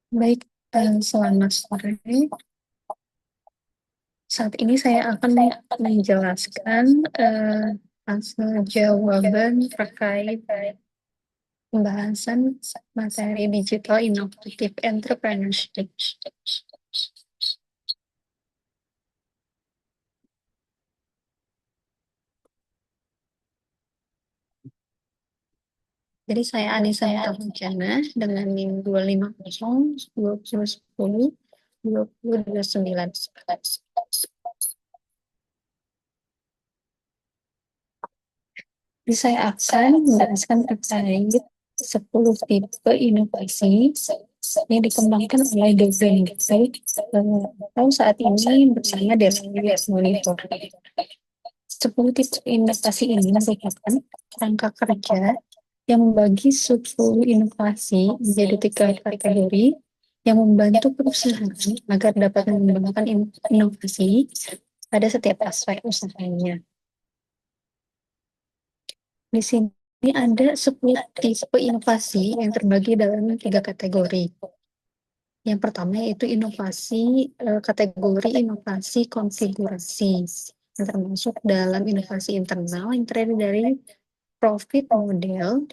Baik, selamat sore. Saat ini saya akan menjelaskan hasil jawaban terkait pembahasan materi digital inovatif entrepreneurship. Jadi saya Anissa Huljana dengan NIM 250 2010 2029. Jadi saya akan menjelaskan terkait 10 tipe inovasi yang dikembangkan oleh Dozen atau saat ini bersama dengan US Monitor. 10 tipe inovasi ini merupakan kerangka kerja yang membagi 10 inovasi menjadi 3 kategori yang membantu perusahaan agar dapat mengembangkan inovasi pada setiap aspek usahanya. Di sini ada 10 tipe inovasi yang terbagi dalam 3 kategori. Yang pertama yaitu kategori inovasi konfigurasi, yang termasuk dalam inovasi internal yang terdiri dari profit model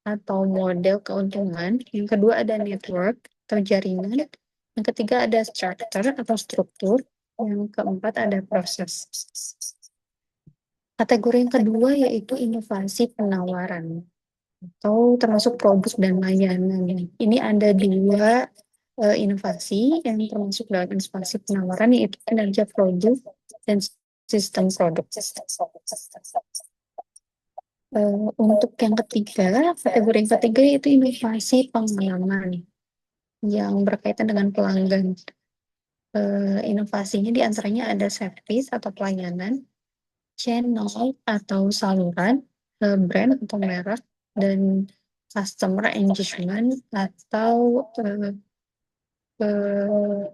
atau model keuntungan. Yang kedua ada network atau jaringan. Yang ketiga ada structure atau struktur. Yang keempat ada proses. Kategori yang kedua yaitu inovasi penawaran atau termasuk produk dan layanan. Ini ada dua inovasi yang termasuk dalam inovasi penawaran yaitu kinerja produk dan sistem produk. Untuk yang ketiga, kategori yang ketiga yaitu inovasi pengalaman yang berkaitan dengan pelanggan. Inovasinya diantaranya ada service atau pelayanan, channel atau saluran, brand atau merek, dan customer engagement atau eh,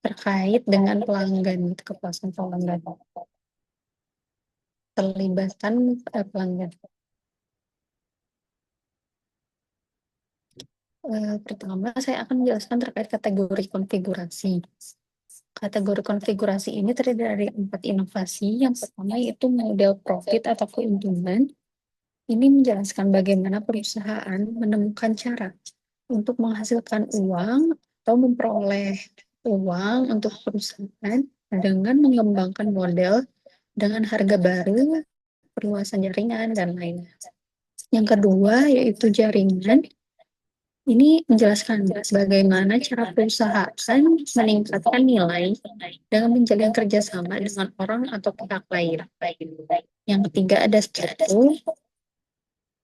terkait dengan pelanggan, kepuasan pelanggan, terlibatan pelanggan. Pertama, saya akan menjelaskan terkait kategori konfigurasi. Kategori konfigurasi ini terdiri dari 4 inovasi. Yang pertama yaitu model profit atau keuntungan. Ini menjelaskan bagaimana perusahaan menemukan cara untuk menghasilkan uang atau memperoleh uang untuk perusahaan dengan mengembangkan model dengan harga baru, perluasan jaringan, dan lain-lain. Yang kedua yaitu jaringan. Ini menjelaskan bagaimana cara perusahaan meningkatkan nilai dengan menjalin kerjasama dengan orang atau pihak lain. Yang ketiga ada struktur.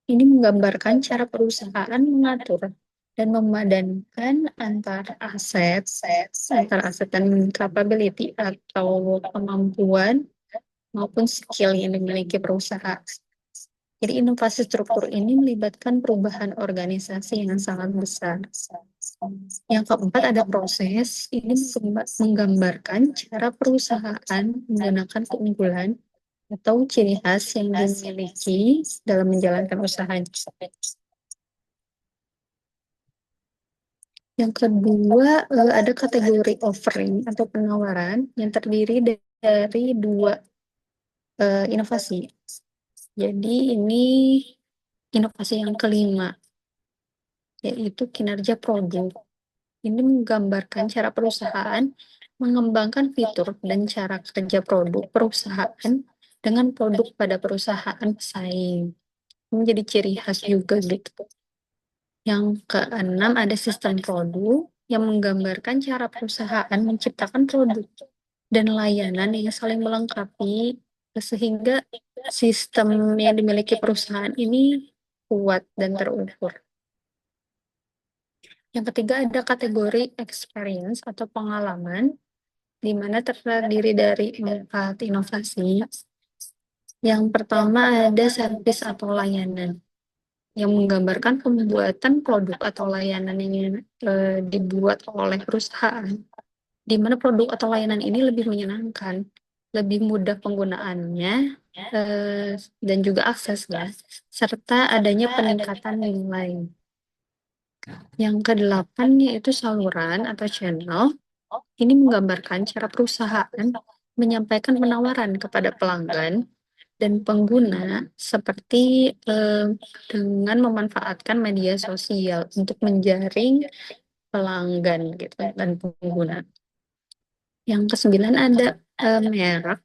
Ini menggambarkan cara perusahaan mengatur dan memadankan antara aset dan capability atau kemampuan maupun skill yang dimiliki perusahaan. Jadi inovasi struktur ini melibatkan perubahan organisasi yang sangat besar. Yang keempat ada proses. Ini menggambarkan cara perusahaan menggunakan keunggulan atau ciri khas yang dimiliki dalam menjalankan usahanya. Yang kedua ada kategori offering atau penawaran yang terdiri dari dua inovasi. Jadi ini inovasi yang kelima, yaitu kinerja produk. Ini menggambarkan cara perusahaan mengembangkan fitur dan cara kerja produk perusahaan dengan produk pada perusahaan pesaing. Ini menjadi ciri khas juga gitu. Yang keenam ada sistem produk yang menggambarkan cara perusahaan menciptakan produk dan layanan yang saling melengkapi sehingga sistem yang dimiliki perusahaan ini kuat dan terukur. Yang ketiga ada kategori experience atau pengalaman, di mana terdiri dari 4 inovasi. Yang pertama ada service atau layanan, yang menggambarkan pembuatan produk atau layanan yang dibuat oleh perusahaan, di mana produk atau layanan ini lebih menyenangkan, lebih mudah penggunaannya, dan juga aksesnya, serta adanya peningkatan nilai. Yang kedelapan yaitu saluran atau channel. Ini menggambarkan cara perusahaan menyampaikan penawaran kepada pelanggan dan pengguna seperti dengan memanfaatkan media sosial untuk menjaring pelanggan gitu dan pengguna. Yang kesembilan ada merek.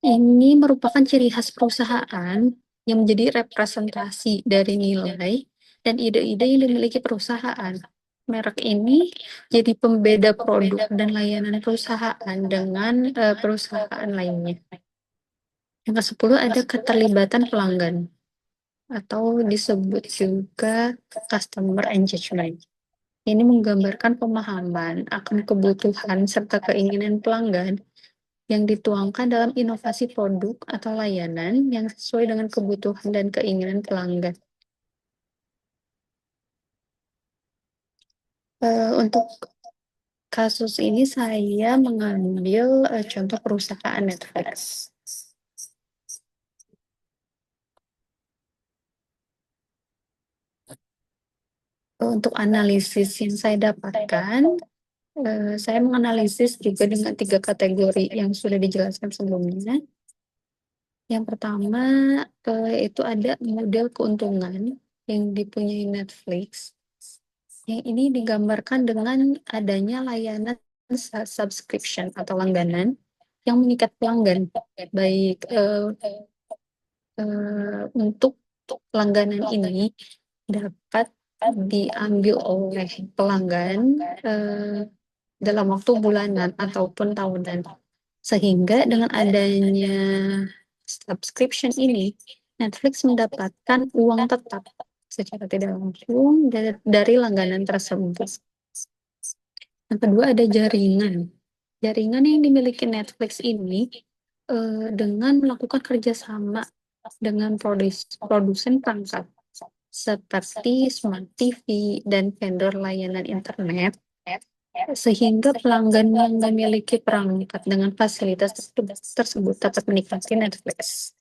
Ini merupakan ciri khas perusahaan yang menjadi representasi dari nilai dan ide-ide yang dimiliki perusahaan. Merek ini jadi pembeda produk dan layanan perusahaan dengan perusahaan lainnya. Yang ke-10 ada keterlibatan pelanggan atau disebut juga customer engagement. Ini menggambarkan pemahaman akan kebutuhan serta keinginan pelanggan yang dituangkan dalam inovasi produk atau layanan yang sesuai dengan kebutuhan dan keinginan pelanggan. Untuk kasus ini saya mengambil contoh perusahaan Netflix. Untuk analisis yang saya dapatkan, saya menganalisis juga dengan 3 kategori yang sudah dijelaskan sebelumnya. Yang pertama, itu ada model keuntungan yang dipunyai Netflix. Yang ini digambarkan dengan adanya layanan subscription atau langganan yang mengikat pelanggan, baik untuk langganan ini dapat diambil oleh pelanggan dalam waktu bulanan ataupun tahunan. Sehingga dengan adanya subscription ini, Netflix mendapatkan uang tetap secara tidak langsung dari langganan tersebut. Yang kedua ada jaringan. Jaringan yang dimiliki Netflix ini dengan melakukan kerjasama dengan produsen perangkat seperti Smart TV dan vendor layanan internet, sehingga pelanggan yang memiliki perangkat dengan fasilitas tersebut dapat menikmati Netflix.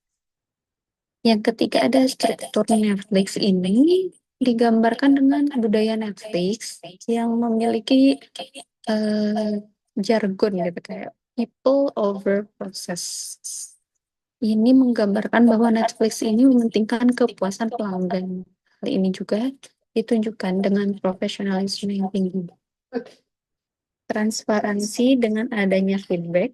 Yang ketiga ada struktur Netflix ini digambarkan dengan budaya Netflix yang memiliki jargon gitu kayak people over process. Ini menggambarkan bahwa Netflix ini mementingkan kepuasan pelanggan. Hal ini juga ditunjukkan dengan profesionalisme yang tinggi. Transparansi dengan adanya feedback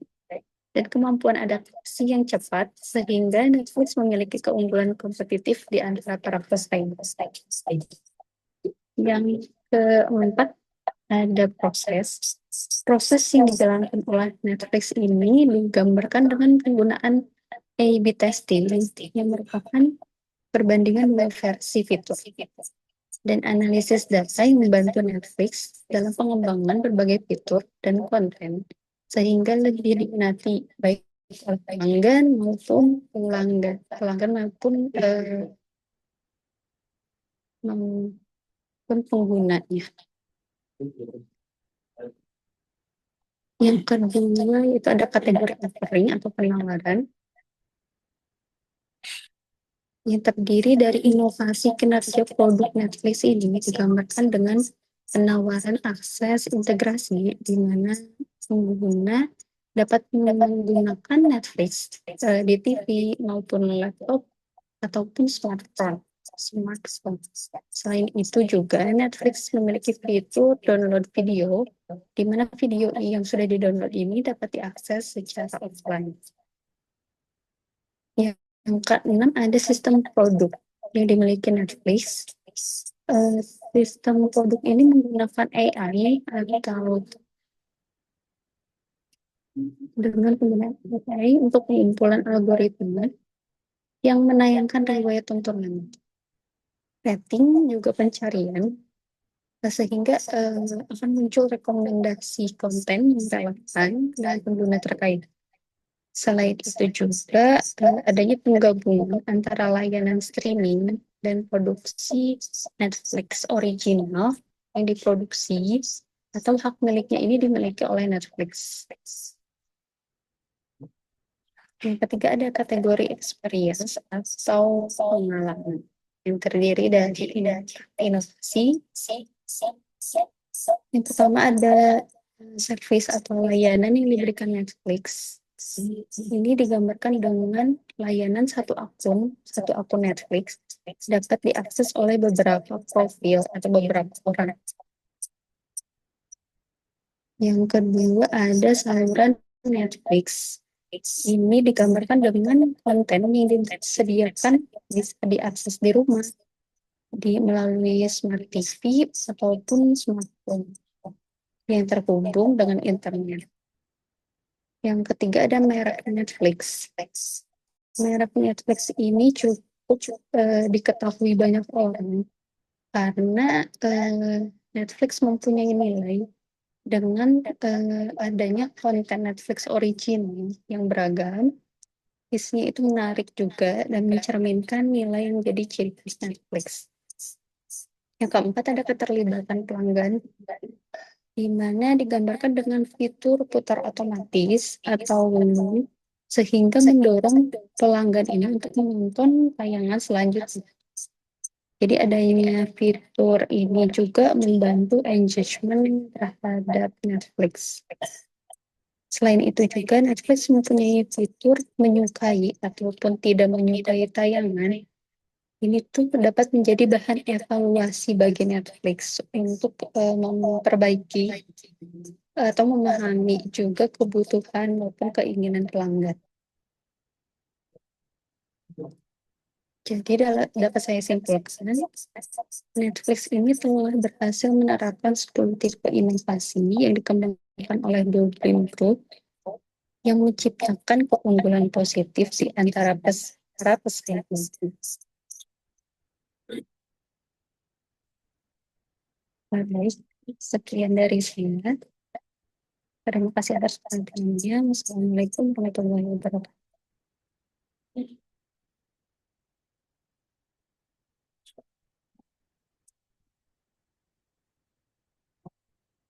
dan kemampuan adaptasi yang cepat sehingga Netflix memiliki keunggulan kompetitif di antara para pesaing. Yang keempat ada proses. Proses yang dijalankan oleh Netflix ini digambarkan dengan penggunaan A/B testing yang merupakan perbandingan dua versi fitur dan analisis data yang membantu Netflix dalam pengembangan berbagai fitur dan konten sehingga lebih diminati baik oleh pelanggan maupun pelanggan maupun penggunanya. Yang kedua itu ada kategori offering atau penawaran yang terdiri dari inovasi kinerja produk Netflix ini digambarkan dengan penawaran akses integrasi di mana pengguna dapat menggunakan Netflix di TV maupun laptop ataupun smartphone. Selain itu juga Netflix memiliki fitur download video, di mana video yang sudah di-download ini dapat diakses secara offline. Yang keenam ada sistem produk yang dimiliki Netflix. Sistem produk ini menggunakan AI atau dengan penggunaan AI untuk pengumpulan algoritma yang menayangkan riwayat tontonan, rating, juga pencarian, sehingga akan muncul rekomendasi konten yang relevan dari pengguna terkait. Selain itu juga adanya penggabungan antara layanan streaming dan produksi Netflix original yang diproduksi atau hak miliknya ini dimiliki oleh Netflix. Yang ketiga ada kategori experience atau pengalaman. yang terdiri dari inovasi. Yang pertama ada service atau layanan yang diberikan Netflix. Ini digambarkan dengan layanan satu akun Netflix dapat diakses oleh beberapa profil atau beberapa orang. Yang kedua ada saluran Netflix. Ini digambarkan dengan konten yang disediakan bisa diakses di rumah melalui smart TV ataupun smartphone yang terhubung dengan internet. Yang ketiga ada merek Netflix. Merek Netflix ini cukup diketahui banyak orang karena Netflix mempunyai nilai dengan adanya konten Netflix original yang beragam. Isinya itu menarik juga dan mencerminkan nilai yang jadi ciri khas Netflix. Yang keempat ada keterlibatan pelanggan, di mana digambarkan dengan fitur putar otomatis atau sehingga mendorong pelanggan ini untuk menonton tayangan selanjutnya. Jadi adanya fitur ini juga membantu engagement terhadap Netflix. Selain itu juga Netflix mempunyai fitur menyukai ataupun tidak menyukai tayangan. Ini tuh dapat menjadi bahan evaluasi bagi Netflix untuk memperbaiki atau memahami juga kebutuhan maupun keinginan pelanggan. Jadi dapat saya simpulkan, Netflix ini telah berhasil menerapkan 10 tipe inovasi yang dikembangkan oleh Blueprint Group yang menciptakan keunggulan positif di antara para pesaing. Baik, sekian dari saya. Terima kasih atas perhatiannya. Wassalamualaikum warahmatullahi wabarakatuh.